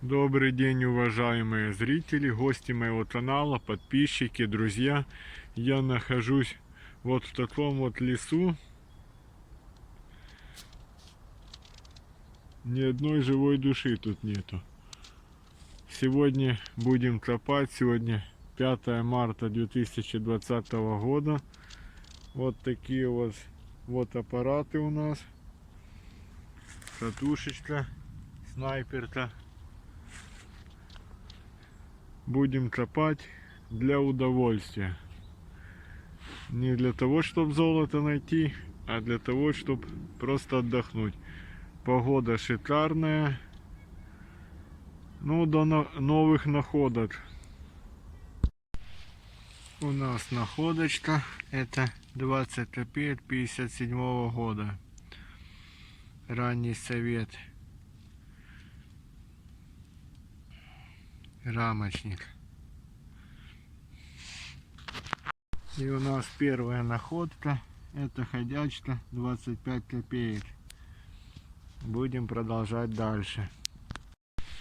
Добрый день, уважаемые зрители, гости моего канала, подписчики, друзья. Я нахожусь вот в таком вот лесу. Ни одной живой души тут нету. Сегодня будем копать. Сегодня 5 марта 2020 года. Вот такие вот аппараты у нас. Катушечка, снайперка. Будем копать для удовольствия. Не для того, чтобы золото найти, а для того, чтобы просто отдохнуть. Погода шикарная. Ну, до новых находок. У нас находочка. Это 20 копеек 57 года. Ранний совет. Рамочник. И у нас первая находка. Это ходячка 25 копеек. Будем продолжать дальше.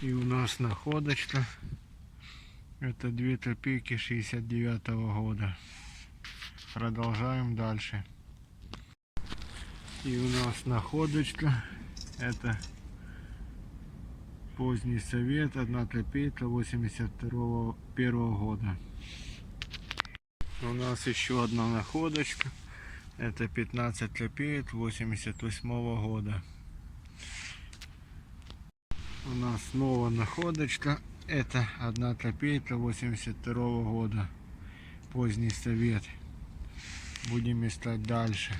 И у нас находочка. Это 2 копейки 69 года. Продолжаем дальше. И у нас находочка. Это поздний совет. 1 копейка 81 года. У нас еще одна находочка. Это 15 копеек 88 года. У нас снова находочка. Это 1 копейка 82 года. Поздний совет. Будем искать дальше.